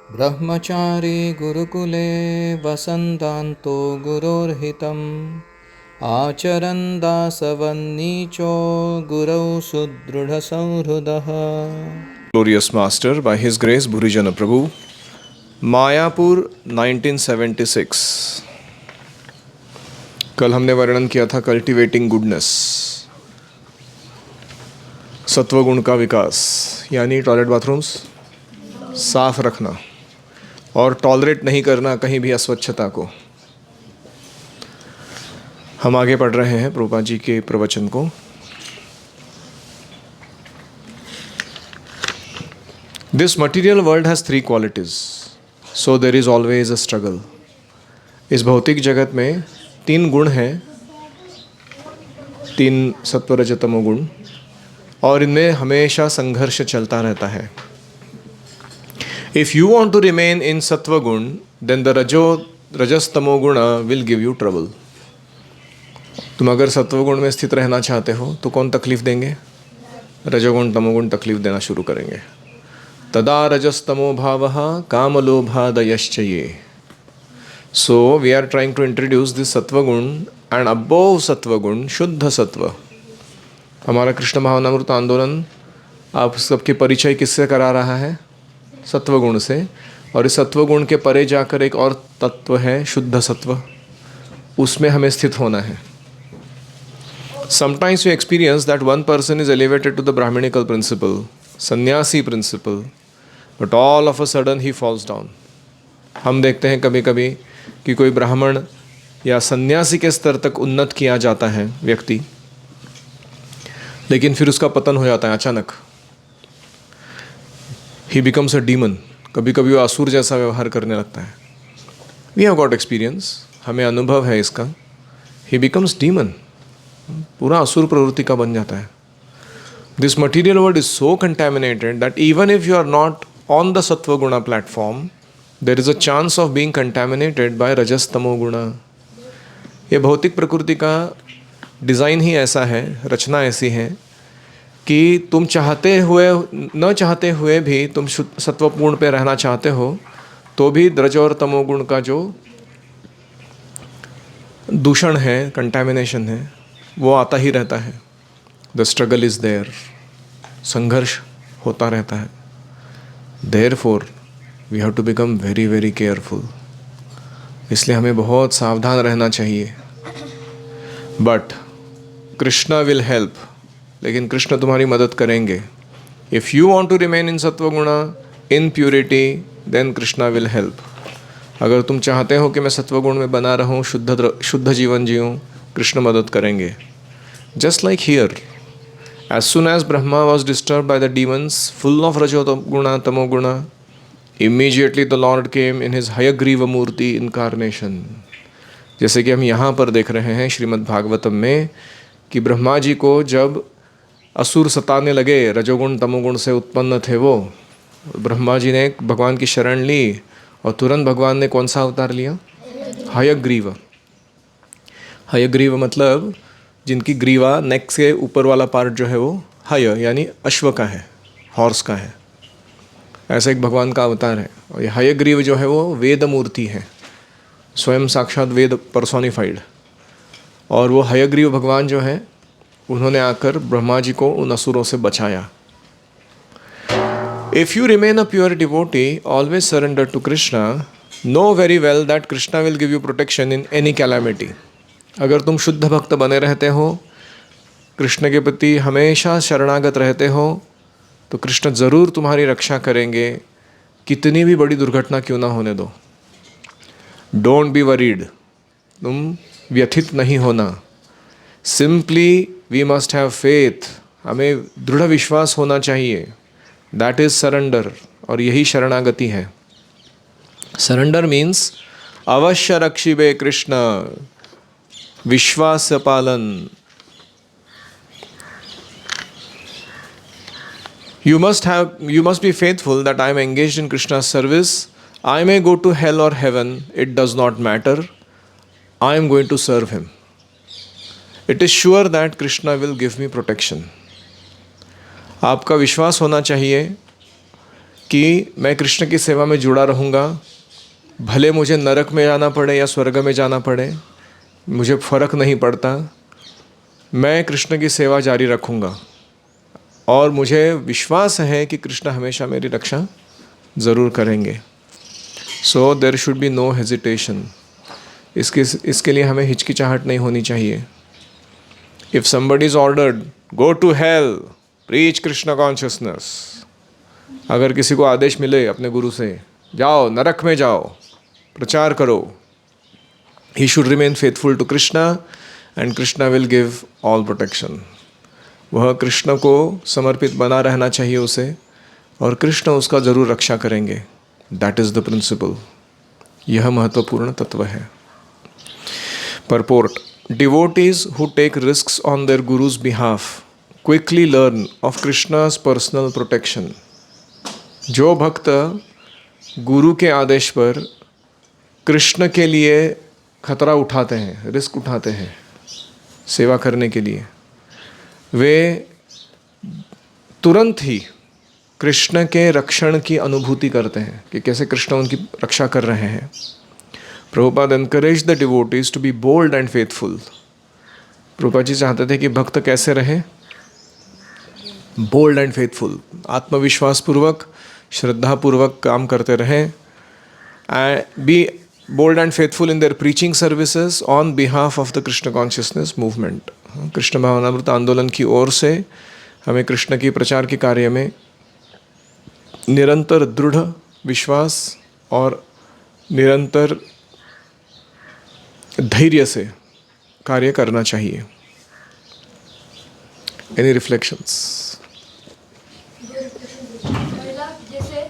ब्रह्मचारी गुरुकुले वसन्तान्तो गुरोर्हितम् आचरन् दासवन्नीचो गुरौ सुदृढसंहृदः। Glorious Master, by His Grace Bhurijana Prabhu, Mayapur 1976। कल हमने वर्णन किया था कल्टिवेटिंग गुडनेस, सत्वगुण का विकास, यानी टॉयलेट बाथरूम्स साफ रखना और टॉलरेट नहीं करना कहीं भी अस्वच्छता को। हम आगे पढ़ रहे हैं प्रभुपाद जी के प्रवचन को। This material world has three qualities, so there is always a struggle. इस भौतिक जगत में तीन गुण हैं, तीन सत्व रज तमो गुण, और इनमें हमेशा संघर्ष चलता रहता है। If you want to remain in sattva gun, then the rajas tamo guna will give you trouble. तुम अगर सत्व गुण में स्थित रहना चाहते हो तो कौन तकलीफ देंगे? रजोगुण तमोगुण तकलीफ देना शुरू करेंगे। तदा रजस्तमो भावः कामलोभादयश्च ये। So we are trying to introduce this sattva gun and above sattva gun शुद्ध सत्व। हमारा कृष्ण भावनामृत आंदोलन आप सबके परिचय किससे करा रहा है? सत्व गुण से। और इस सत्व गुण के परे जाकर एक और तत्व है शुद्ध सत्व, उसमें हमें स्थित होना है। Sometimes we experience that one person is elevated to the Brahminical principle, सन्यासी principle, but all of a sudden he falls down. हम देखते हैं कभी कभी कि कोई ब्राह्मण या सन्यासी के स्तर तक उन्नत किया जाता है व्यक्ति, लेकिन फिर उसका पतन हो जाता है अचानक। He becomes a demon. कभी कभी वो असुर जैसा व्यवहार करने लगता है। We have got experience, हमें अनुभव है इसका। He becomes demon. पूरा असुर प्रवृत्ति का बन जाता है। This material world is so contaminated that even if you are not on the sattva guna platform, there is a chance of being contaminated by rajas tamo guna. ये भौतिक प्रकृति का डिज़ाइन ही ऐसा है, रचना ऐसी है कि तुम चाहते हुए न चाहते हुए भी तुम सत्वपूर्ण पे रहना चाहते हो तो भी रज और तमोगुण का जो दूषण है, कंटामिनेशन है, वो आता ही रहता है। द स्ट्रगल इज़ देयर, संघर्ष होता रहता है। Therefore we have to become very very careful. इसलिए हमें बहुत सावधान रहना चाहिए। बट कृष्णा विल हेल्प, लेकिन कृष्ण तुम्हारी मदद करेंगे। If you want to remain in सत्वगुणा in purity then Krishna will help. अगर तुम चाहते हो कि मैं सत्वगुण में बना रहूं, शुद्ध जीवन जीऊँ, कृष्ण मदद करेंगे। Just like here, as soon as Brahma was disturbed by the demons full of rajo guna tamo guna, immediately the Lord came in his Hayagriva murti incarnation. जैसे कि हम यहाँ पर देख रहे हैं श्रीमद् भागवतम में कि ब्रह्मा जी को जब असुर सताने लगे, रजोगुण तमोगुण से उत्पन्न थे वो, ब्रह्मा जी ने भगवान की शरण ली और तुरंत भगवान ने कौन सा अवतार लिया? हयग्रीव। हयग्रीव मतलब जिनकी ग्रीवा, नेक से ऊपर वाला पार्ट जो है वो हय यानी अश्व का है, हॉर्स का है। ऐसा एक भगवान का अवतार है। और ये हयग्रीव जो है वो वेद मूर्ति है, स्वयं साक्षात वेद पर्सोनिफाइड। और वो हयग्रीव भगवान जो है, उन्होंने आकर ब्रह्मा जी को उन असुरों से बचाया। If you remain a pure devotee, always surrender to Krishna, know very well that Krishna will give you protection in any calamity. अगर तुम शुद्ध भक्त बने रहते हो, कृष्ण के प्रति हमेशा शरणागत रहते हो, तो कृष्ण ज़रूर तुम्हारी रक्षा करेंगे, कितनी भी बड़ी दुर्घटना क्यों ना होने दो। डोंट बी वरीड, तुम व्यथित नहीं होना। Simply we must have faith, हमें दृढ़ विश्वास होना चाहिए। दैट इज़ सरेंडर, और यही शरणागति है। सरेंडर मीन्स अवश्य रक्षिबे कृष्ण, विश्वास पालन। You must be faithful that I am engaged in Krishna's service. I may go to hell or heaven, it does not matter. I am going to serve him. It is sure that Krishna will give me protection. आपका विश्वास होना चाहिए कि मैं कृष्ण की सेवा में जुड़ा रहूँगा, भले मुझे नरक में जाना पड़े या स्वर्ग में जाना पड़े, मुझे फ़र्क नहीं पड़ता, मैं कृष्ण की सेवा जारी रखूँगा और मुझे विश्वास है कि कृष्ण हमेशा मेरी रक्षा ज़रूर करेंगे। So there should be no hesitation. इसके लिए हमें हिचकिचाहट नहीं होनी चाहिए। If somebody is ordered go to hell preach Krishna consciousness, अगर किसी को आदेश मिले अपने गुरु से जाओ नरक में जाओ, प्रचार करो, he should remain faithful to Krishna and Krishna will give all protection. वह कृष्ण को समर्पित बना रहना चाहिए उसे, और कृष्ण उसका ज़रूर रक्षा करेंगे। That is the principle. यह महत्वपूर्ण तत्व है। Purport: Devotees who take risks on their guru's behalf quickly learn of Krishna's personal protection. जो भक्त गुरु के आदेश पर कृष्ण के लिए खतरा उठाते हैं, रिस्क उठाते हैं सेवा करने के लिए, वे तुरंत ही कृष्ण के रक्षण की अनुभूति करते हैं कि कैसे कृष्ण उनकी रक्षा कर रहे हैं। Prabhupada encourage the devotees to be bold and faithful. Prabhupada ji चाहते थे कि भक्त कैसे रहे? बोल्ड एंड फेथफुल, आत्मविश्वास पूर्वक, श्रद्धा पूर्वक काम करते रहें। Be bold and faithful in their preaching services on behalf of the Krishna consciousness movement. Krishna भावनामृत आंदोलन की ओर से हमें कृष्ण की प्रचार के कार्य में निरंतर दृढ़ विश्वास और निरंतर धैर्य से कार्य करना चाहिए। Any reflections? पहला, जैसे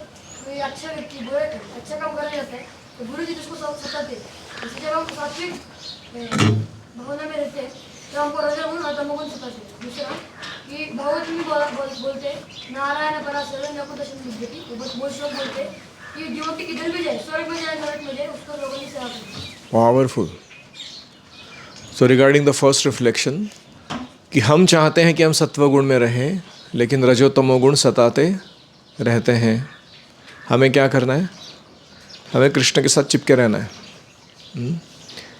कोई अच्छा व्यक्ति अच्छा काम करने जाता है तो गुरु जी उसको सताते हैं। जैसे जब हम सात्विक भावना में रहते हैं तो हमको रजोगुण और तमोगुण सताते हैं। दूसरा कि भगवत में बोलते नारायण परा शरण नकुदशम विद्यति, वो श्लोक बोलते कि डिवोटी किधर भी जाए, स्वर्ग में जाए नरक में जाए, उसको लोगों की सेवा करते हैं। Powerful. So regarding the first reflection, कि हम चाहते हैं कि हम सत्वगुण में रहें लेकिन रजोतमोगुण सताते रहते हैं। हमें क्या करना है? हमें कृष्ण के साथ चिपके रहना है।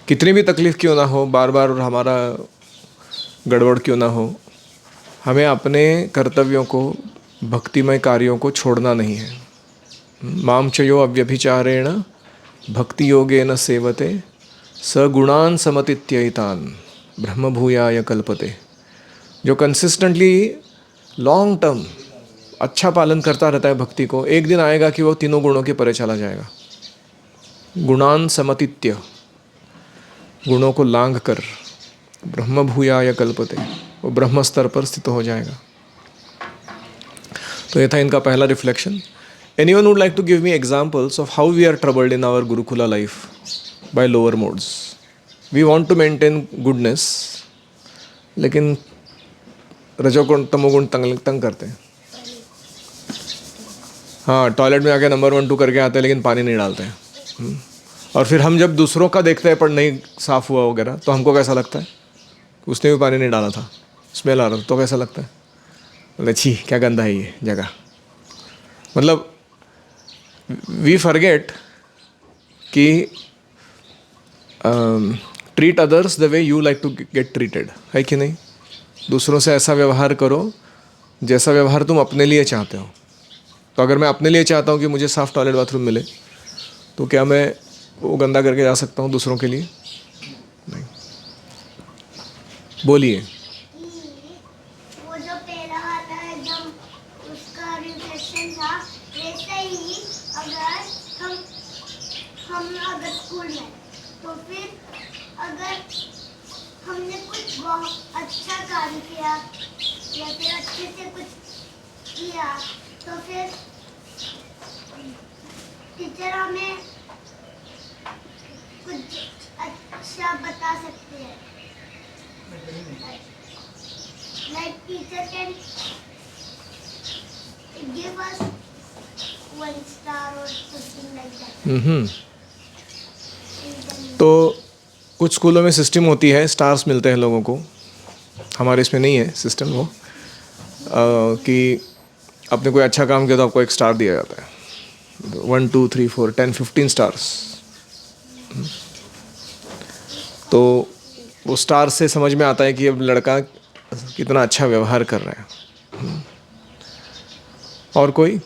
कितनी भी तकलीफ़ क्यों ना हो, बार बार हमारा गड़बड़ क्यों ना हो, हमें अपने कर्तव्यों को, भक्तिमय कार्यों को छोड़ना नहीं है। माम चयो अव्यभिचारेण भक्ति योगेन सेवते सगुणान समतित्यैतान ब्रह्मभूयाय कल्पते। जो कंसिस्टेंटली लॉन्ग टर्म अच्छा पालन करता रहता है भक्ति को, एक दिन आएगा कि वो तीनों गुणों के परे चला जाएगा। गुणान समतित्य, गुणों को लांघ कर ब्रह्मभूयाय कल्पते, वो ब्रह्म स्तर पर स्थित हो जाएगा। तो ये था इनका पहला reflection. Anyone would like to give me examples of how we are troubled in our Gurukula life by lower modes? We want to maintain goodness, लेकिन रजोगुण तमोगुण तंग करते हैं। हाँ, टॉयलेट में आके नंबर 1 2 करके आते हैं लेकिन पानी नहीं डालते हैं। और फिर हम जब दूसरों का देखते हैं पर नहीं साफ़ हुआ वगैरह, तो हमको कैसा लगता है? उसने भी पानी नहीं डाला था, स्मेल आ रहा था, तो कैसा लगता है? बोले छी क्या गंदा है ये जगह। मतलब वी फॉरगेट कि treat others the way you like to get treated, है कि नहीं? दूसरों से ऐसा व्यवहार करो जैसा व्यवहार तुम अपने लिए चाहते हो। तो अगर मैं अपने लिए चाहता हूँ कि मुझे साफ़ टॉयलेट बाथरूम मिले, तो क्या मैं वो गंदा करके जा सकता हूँ दूसरों के लिए? नहीं। बोलिए। वो जो पहला आता है एकदम उसका रिफ्लेक्शन था, वैसे ही हम अगर स्कूल में, तो फिर अगर हमने कुछ बहुत अच्छा काम किया या फिर अच्छे से कुछ किया तो फिर टीचर हमें कुछ अच्छा बता सकते हैं। Like teacher can give us 1 star or something like that. तो कुछ स्कूलों में सिस्टम होती है, स्टार्स मिलते हैं लोगों को। हमारे इसमें नहीं है सिस्टम वो, कि आपने कोई अच्छा काम किया तो आपको एक स्टार दिया जाता है, 1 2 3 4 10 15 स्टार्स। तो वो स्टार से समझ में आता है कि अब लड़का कितना अच्छा व्यवहार कर रहा है। और कोई?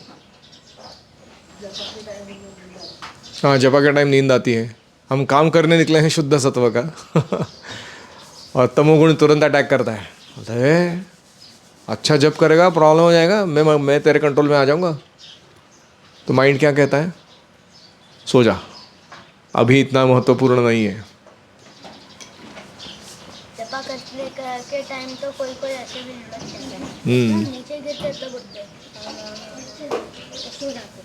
हाँ, जपा के टाइम नींद आती है, हम काम करने निकले हैं शुद्ध सत्व का और तमोगुण तुरंत अटैक करता है, बोलता है अच्छा जप करेगा प्रॉब्लम हो जाएगा, मैं तेरे कंट्रोल में आ जाऊंगा। तो माइंड क्या कहता है? सो जा, अभी इतना महत्वपूर्ण नहीं है। जपा करने के टाइम तो कोई कोई ऐसे भी लग जाता है, नीचे गिरते तब उठते सो जाते।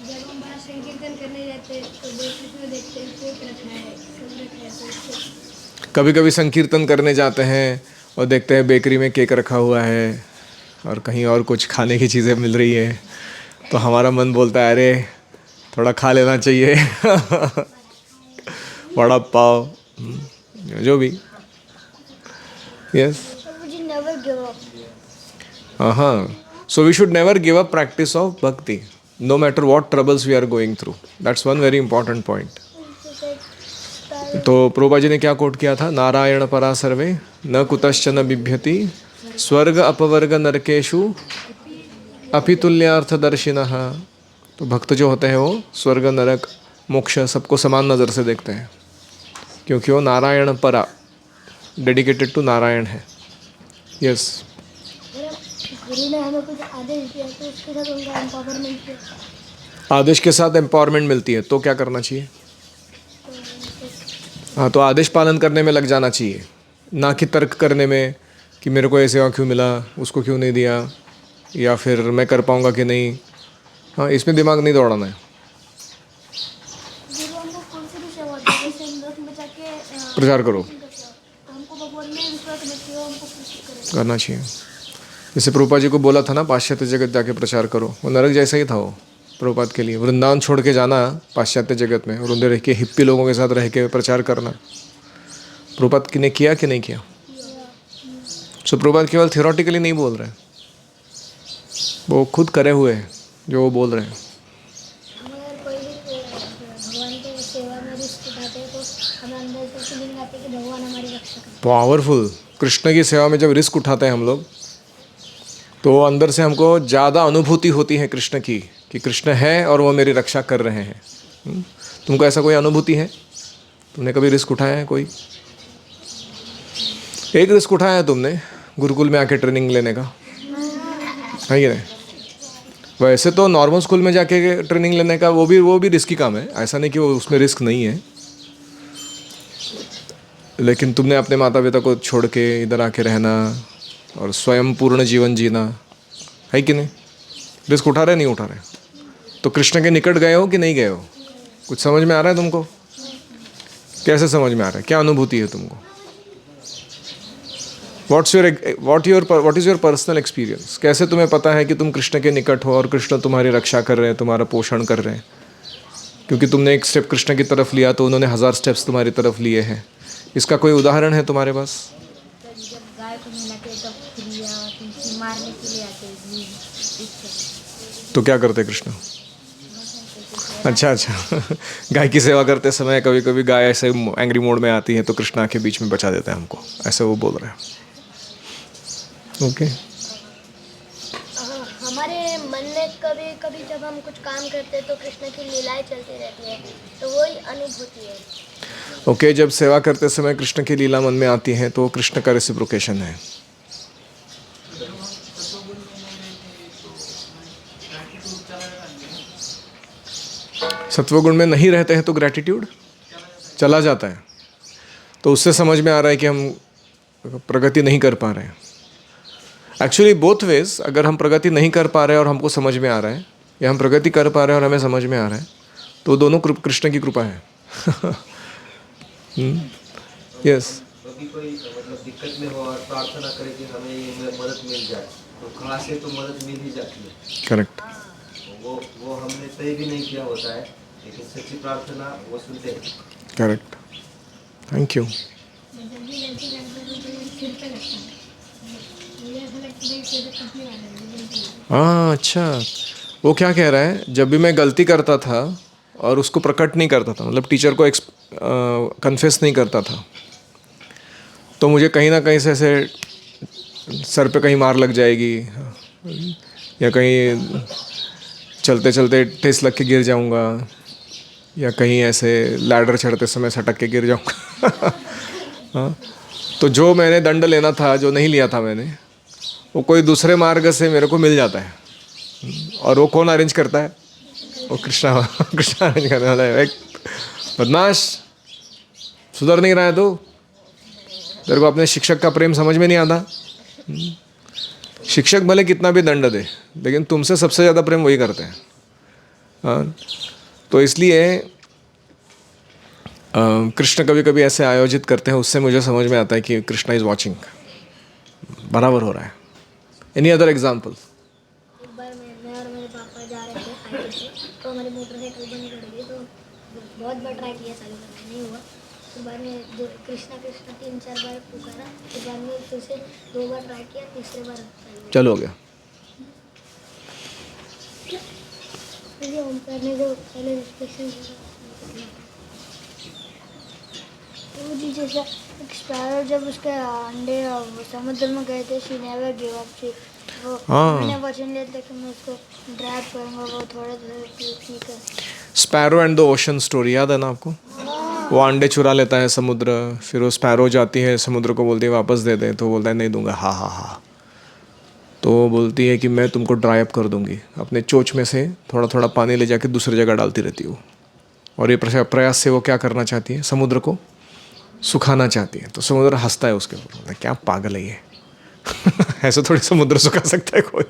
जब हम बाहर संकीर्तन करने जाते हैं तो कृष्ण देखते हैं केक रखा है, सब रखा है। कभी कभी संकीर्तन करने जाते हैं और देखते हैं बेकरी में केक रखा हुआ है और कहीं और कुछ खाने की चीज़ें मिल रही है, तो हमारा मन बोलता है अरे थोड़ा खा लेना चाहिए वड़ा पाव, जो भी। यस, हाँ, so we should never give up practice of bhakti no matter what troubles we are going through. That's one very important point. तो प्रभुपाद जी ने क्या कोट किया था? नारायण परा सर्वे न कुतश्चन बिभ्यति स्वर्ग अपवर्ग नरकेशु अपितुल्यार्थदर्शिनः। तो भक्त जो होते हैं वो स्वर्ग नरक मोक्ष सबको समान नज़र से देखते हैं, क्योंकि वो नारायण परा, डेडिकेटेड टू नारायण है। यस, गुरु ने हमें कुछ आदेश दिया तो उसके साथ उनका एम्पावरमेंट किया। आदेश के साथ एम्पावरमेंट मिलती है तो क्या करना चाहिए? हाँ, तो आदेश पालन करने में लग जाना चाहिए, ना कि तर्क करने में कि मेरे को ये सेवा क्यों मिला, उसको क्यों नहीं दिया, या फिर मैं कर पाऊँगा कि नहीं। हाँ, इसमें दिमाग नहीं दौड़ाना है। गुरु हमको कौन सी भी सेवा दे, जैसे हम दस बचा के प्रचार करो, हमको भगवान में विश्वास रखिए, हमको कुछ करना चाहिए। जैसे प्रभुपाद जी को बोला था ना पाश्चात्य जगत जाके प्रचार करो, वो नरक जैसा ही था वो प्रभुपाद के लिए। वृंदावन छोड़ के जाना पाश्चात्य जगत में और उधर रह के हिप्पी लोगों के साथ रह के प्रचार करना, प्रभुपाद ने किया कि नहीं किया? सो प्रभुपाद केवल थियोरेटिकली नहीं बोल रहे हैं, वो खुद करे हुए हैं जो वो बोल रहे हैं। अगर कोई भी भगवान के सेवा में रिस्क उठाते हैं तो हमें अंदर से फीलिंग आती है कि भगवान हमारी रक्षा करें। पावरफुल। कृष्ण की सेवा में जब रिस्क उठाते हैं हम लोग तो अंदर से हमको ज़्यादा अनुभूति होती है कृष्ण की, कि कृष्ण है और वो मेरी रक्षा कर रहे हैं। तुमको ऐसा कोई अनुभूति है? तुमने कभी रिस्क उठाया है? कोई एक रिस्क उठाया है तुमने गुरुकुल में आके ट्रेनिंग लेने का, है कि नहीं? वैसे तो नॉर्मल स्कूल में जाके ट्रेनिंग लेने का वो भी रिस्की काम है, ऐसा नहीं कि वो उसमें रिस्क नहीं है, लेकिन तुमने अपने माता पिता को छोड़ के इधर आके रहना और स्वयं पूर्ण जीवन जीना, है कि नहीं? रिस्क उठा रहे नहीं उठा रहे? तो कृष्ण के निकट गए हो कि नहीं गए हो? कुछ समझ में आ रहा है तुमको? कैसे समझ में आ रहा है? क्या अनुभूति है तुमको? What is your personal experience? कैसे तुम्हें पता है कि तुम कृष्ण के निकट हो और कृष्ण तुम्हारी रक्षा कर रहे हैं, तुम्हारा पोषण कर रहे हैं? क्योंकि तुमने एक स्टेप कृष्ण की तरफ लिया तो उन्होंने 1000 स्टेप्स तुम्हारी तरफ लिए हैं। इसका कोई उदाहरण है तुम्हारे पास? गाय को मिलाते तब क्रिया तुमसे मारने के लिए आते हैं। तो क्या करते कृष्ण? अच्छा गाय की सेवा करते समय कभी कभी गाय ऐसे एंग्री मोड में आती है तो कृष्ण आके बीच में बचा देते हैं हमको, ऐसे वो बोल रहे हैं। ओके, हमारे मन में कभी कभी जब हम कुछ काम करते हैं तो कृष्ण की लीलाएं चलती रहती है, तो वही अनुभूति है। ओके, जब सेवा करते समय कृष्ण की लीला मन में आती है तो कृष्ण का रेसिप्रोकेशन है। सत्वगुण में नहीं रहते हैं तो ग्रैटिट्यूड चला जाता है, तो उससे समझ में आ रहा है कि हम प्रगति नहीं कर पा रहे हैं। एक्चुअली बोथ वेज, अगर हम प्रगति नहीं कर पा रहे हैं और हमको समझ में आ रहा है, या हम प्रगति कर पा रहे हैं और हमें समझ में आ रहा है, तो दोनों कृष्ण की कृपा है। यस, कभी कोई मतलब दिक्कत में हो और प्रार्थना करे कि हमें ये मदद मिल जाए, तो कहाँ से तो मदद मिल ही जाती है। करेक्ट। वो हमने तय भी नहीं किया होता है, लेकिन सच्ची प्रार्थना वो सुनते हैं। Correct, thank you. मुझे ऐसा लगता है कि कंपनी वाले हैं। हाँ अच्छा, वो क्या कह रहा है, जब भी मैं गलती करता था और उसको प्रकट नहीं करता था, मतलब टीचर को कन्फेस नहीं करता था, तो मुझे कहीं ना कहीं से ऐसे सर पे कहीं मार लग जाएगी या कहीं चलते चलते ठेस लग के गिर जाऊंगा या कहीं ऐसे लैडर चढ़ते समय सटक के गिर जाऊंगा। हाँ, तो जो मैंने दंड लेना था, जो नहीं लिया था मैंने, वो कोई दूसरे मार्ग से मेरे को मिल जाता है। और वो कौन अरेंज करता है? वो कृष्णा। कृष्णा अरेंज करने वाला है। एक बदमाश, सुधर नहीं रहा है तो तेरे को अपने शिक्षक का प्रेम समझ में नहीं आता। शिक्षक भले कितना भी दंड दे, लेकिन तुमसे सबसे ज़्यादा प्रेम वही करते हैं। हाँ, तो इसलिए कृष्ण कभी कभी ऐसे आयोजित करते हैं, उससे मुझे समझ में आता है कि कृष्णा इज़ वॉचिंग, बराबर हो रहा है। Any other example? एक बार मैं और मेरे पापा जा रहे थे हाईवे से, तो हमारी मोटरसाइकिल बंद पड़ गई, तो बहुत बार ट्राई किया चालू करने, नहीं हुआ। फिर बाद में कृष्णा कृष्णा 3-4 बार पुकारा, फिर बाद में फिर से 2 बार ट्राई किया, तीसरे बार चालू चलो हो गया। मुझे ओमकार ने जो पहले रिफ्लेक्शन वो जी जैसा एक स्पैरो जब उसके अंडे समुद्र में गए थे, शी नेवर गिव अप थी, वो मैंने वचन लिया था कि मैं उसको ड्राइव करूँगा, वो थोड़े ठीक है। Sparrow and the ocean story याद है ना आपको? वो अंडे चुरा लेता है समुद्र, फिर वो स्पैरो जाती है समुद्र को, बोलती है वापस दे दे, तो बोलता है नहीं दूंगा। हाँ हाँ हाँ, तो वो बोलती है कि मैं तुमको ड्राई अप कर दूंगी। अपने चोंच में से थोड़ा थोड़ा पानी ले जाके दूसरी जगह डालती रहती है वो, और ये प्रयास से वो क्या करना चाहती है? समुद्र को सुखाना चाहती है। तो समुद्र हंसता है उसके ऊपर, क्या पागल है ये। ऐसे थोड़ी समुद्र सुखा सकता है कोई।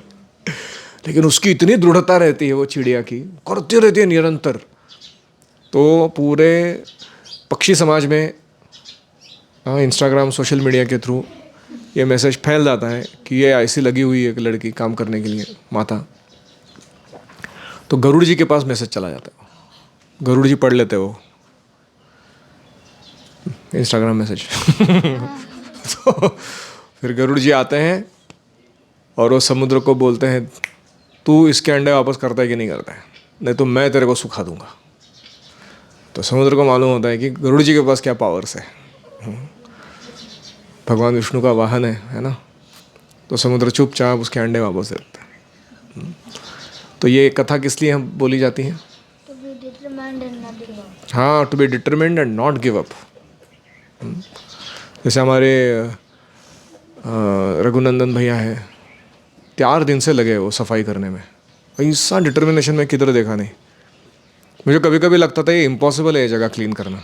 लेकिन उसकी इतनी दृढ़ता रहती है वो चिड़िया की, करती रहती है निरंतर। तो पूरे पक्षी समाज में, इंस्टाग्राम सोशल मीडिया के थ्रू ये मैसेज फैल जाता है कि ये ऐसी लगी हुई है एक लड़की काम करने के लिए, माता। तो गरुड़ जी के पास मैसेज चला जाता है, गरुड़ जी पढ़ लेते हो इंस्टाग्राम मैसेज। तो फिर गरुड़ जी आते हैं और वो समुद्र को बोलते हैं तू इसके अंडे वापस करता है कि नहीं करता है, नहीं तो मैं तेरे को सुखा दूंगा। तो समुद्र को मालूम होता है कि गरुड़ जी के पास क्या पावर्स है, भगवान विष्णु का वाहन है ना। तो समुद्र चुपचाप उसके अंडे वापस देता है। तो ये कथा किस लिए हम बोली जाती है? हाँ, to be determined and not give up. जैसे हमारे रघुनंदन भैया है, 4 दिन से लगे वो सफाई करने में, ऐसा डिटर्मिनेशन में किधर देखा नहीं। मुझे कभी कभी लगता था ये इम्पॉसिबल है ये जगह क्लीन करना,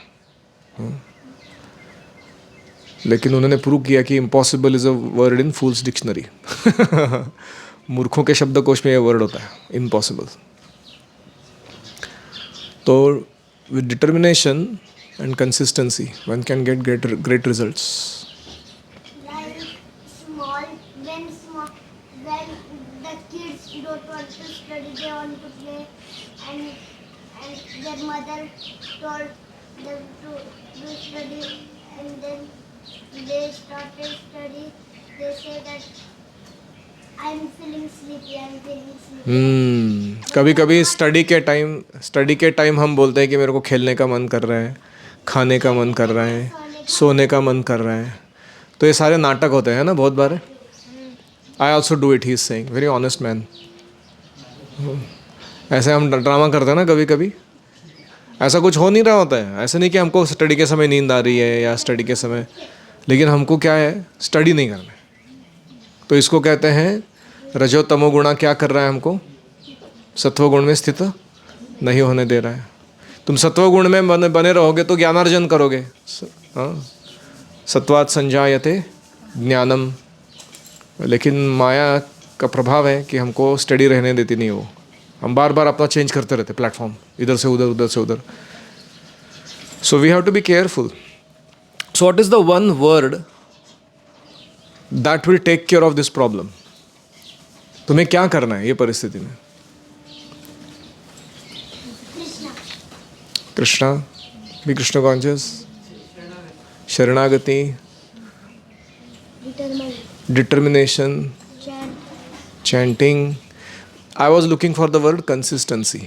लेकिन उन्होंने प्रूव किया कि impossible is a word in fools dictionary. मूर्खों के शब्दकोश में ये वर्ड होता है, इम्पॉसिबल। तो with determination and consistency one can get great results. Like when the kids don't want to study, they want to play, and their mother told them to do study, and then they started study. They say that I'm feeling sleepy. कभी कभी study के time हम बोलते हैं कि मेरे को खेलने का मन कर रहा है, खाने का मन कर रहा है, सोने का मन कर रहा है। तो ये सारे नाटक होते हैं ना बहुत बार। I also do it, he is saying, very honest man. ऐसे हम ड्रामा करते हैं ना कभी कभी, ऐसा कुछ हो नहीं रहा होता है। ऐसा नहीं कि हमको स्टडी के समय नींद आ रही है या स्टडी के समय, लेकिन हमको क्या है, स्टडी नहीं करना है। तो इसको कहते हैं रजो तमो गुणा क्या कर रहा है, हमको सत्व गुण में स्थित नहीं होने दे रहा है। तुम सत्व गुण में बने रहोगे तो ज्ञानार्जन करोगे। हाँ, सत्वात् संजायते ज्ञानम। लेकिन माया का प्रभाव है कि हमको स्टडी रहने देती नहीं वो। हम बार बार अपना चेंज करते रहते प्लेटफॉर्म, इधर से उधर, उधर से उधर। So we have to be careful. So what is the one word that will take care of this problem? तुम्हें क्या करना है ये परिस्थिति में? कृष्णा, बी कृष्ण कॉन्शियस, शरणागति, determination, chanting. I was looking for the word consistency.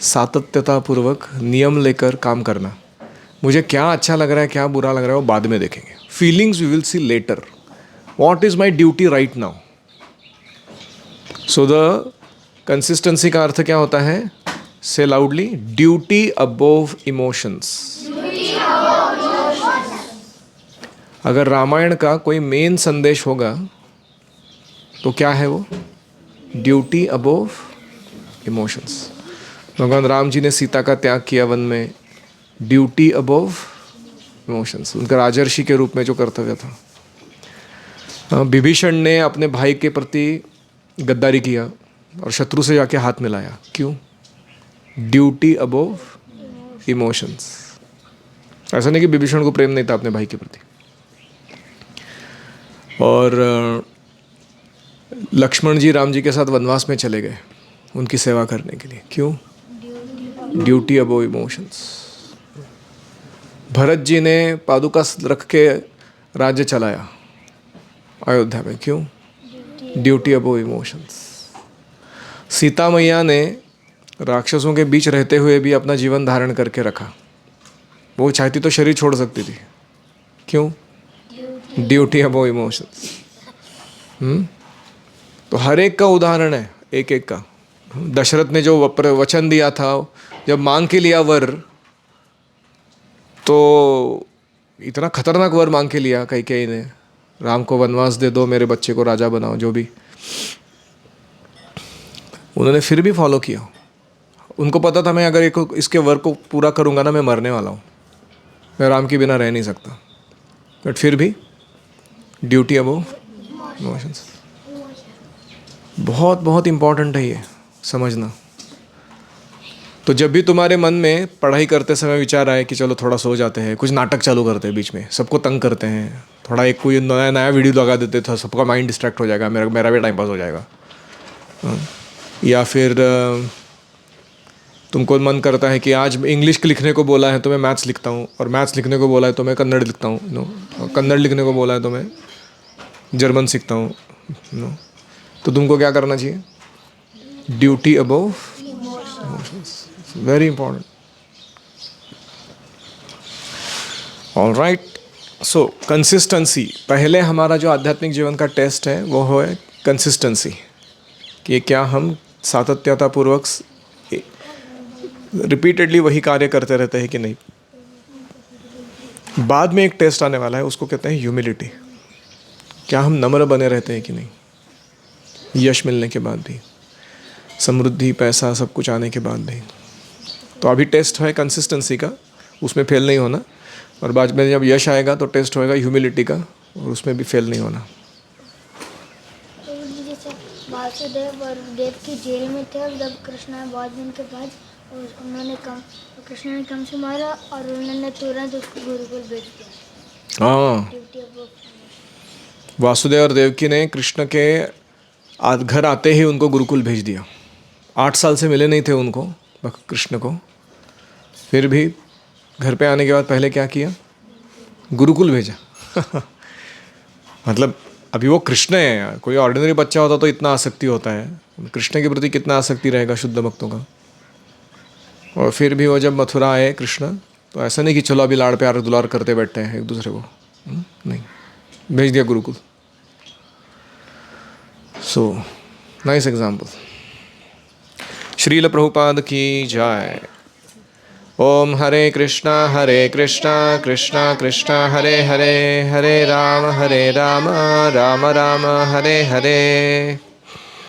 सातत्यतापूर्वक नियम लेकर काम करना. मुझे क्या अच्छा लग रहा है, क्या बुरा लग रहा है, वो बाद में देखेंगे. Feelings we will see later. What is my duty right now. So the consistency का अर्थ क्या होता है? से लाउडली, ड्यूटी अबोव इमोशंस. अगर रामायण का कोई मेन संदेश होगा तो क्या है वो? Duty above emotions. भगवान राम जी ने सीता का त्याग किया वन में, ड्यूटी अबोव इमोशंस, उनका राजर्षि के रूप में जो कर्तव्य था. विभीषण ने अपने भाई के प्रति गद्दारी किया और शत्रु से जाके हाथ मिलाया. क्यों? Duty above emotions. ऐसा नहीं कि विभीषण को प्रेम नहीं था अपने भाई के प्रति. और लक्ष्मण जी राम जी के साथ वनवास में चले गए उनकी सेवा करने के लिए. क्यों? Duty above emotions. Bharat ji ने पादुका रख के राज्य चलाया अयोध्या में. क्यों? Duty above emotions. सीता मैया ने राक्षसों के बीच रहते हुए भी अपना जीवन धारण करके रखा. वो चाहती तो शरीर छोड़ सकती थी. क्यों? Duty above emotions. तो हर एक का उदाहरण है, एक एक का. दशरथ ने जो वचन दिया था, जब मांग के लिया वर, तो इतना खतरनाक वर मांग के लिया कैकेयी ने, राम को वनवास दे दो, मेरे बच्चे को राजा बनाओ, जो भी. उन्होंने फिर भी फॉलो किया. उनको पता था मैं अगर इसके वर को पूरा करूँगा ना, मैं मरने वाला हूँ, मैं राम के बिना रह नहीं सकता. बट फिर भी ड्यूटी अबोव इमोशंस. बहुत बहुत इम्पॉर्टेंट है ये समझना. तो जब भी तुम्हारे मन में पढ़ाई करते समय विचार आए कि चलो थोड़ा सो जाते हैं, कुछ नाटक चालू करते हैं बीच में, सबको तंग करते हैं, थोड़ा एक कोई नया वीडियो लगा देते थे, सबका माइंड डिस्ट्रैक्ट हो जाएगा, मेरा भी टाइम पास हो जाएगा. या फिर तुमको मन करता है कि आज इंग्लिश लिखने को बोला है तो मैं मैथ्स लिखता हूँ, और मैथ्स लिखने को बोला है तो मैं कन्नड़ लिखता हूँ, और कन्नड़ लिखने को बोला है तो मैं जर्मन सीखता हूँ. तो तुमको क्या करना चाहिए? Duty above emotions. Very important. All right. सो कंसिस्टेंसी. पहले हमारा जो आध्यात्मिक जीवन का टेस्ट है वो है कंसिस्टेंसी, कि क्या हम सातत्यतापूर्वक रिपीटेडली वही कार्य करते रहते हैं कि नहीं. बाद में एक टेस्ट आने वाला है, उसको कहते हैं ह्यूमिलिटी. क्या हम नम्र बने रहते हैं कि नहीं, यश मिलने के बाद भी, समृद्धि, पैसा, सब कुछ आने के बाद भी. तो अभी टेस्ट है कंसिस्टेंसी का, उसमें फेल नहीं होना. और बाद में जब यश आएगा तो टेस्ट होएगा ह्यूमिलिटी का, और उसमें भी फेल नहीं होना. जैसे वासुदेव और देव की जेल में थे, और जब कृष्ण ने बहुत दिन के बाद कृष्ण ने कम से मारा और उन्होंने तुरंत उसको गुरुकुल भेज दिया. हाँ, वासुदेव और देवकी ने कृष्ण के घर आते ही उनको गुरुकुल भेज दिया. 8 साल से मिले नहीं थे उनको, कृष्ण को. फिर भी घर पे आने के बाद पहले क्या किया? गुरुकुल भेजा. मतलब अभी वो कृष्ण है, कोई ऑर्डिनरी बच्चा होता तो इतना आसक्ति होता है, कृष्ण के प्रति कितना आसक्ति रहेगा शुद्ध भक्तों का. और फिर भी वो जब मथुरा आए कृष्ण, तो ऐसा नहीं कि चलो अभी लाड़ प्यार दुलार करते बैठे हैं एक दूसरे को, नहीं, भेज दिया Gurukul. So nice example. Srila Prabhupada की जय. ओम हरे कृष्णा कृष्णा कृष्णा हरे हरे, हरे राम राम राम हरे हरे.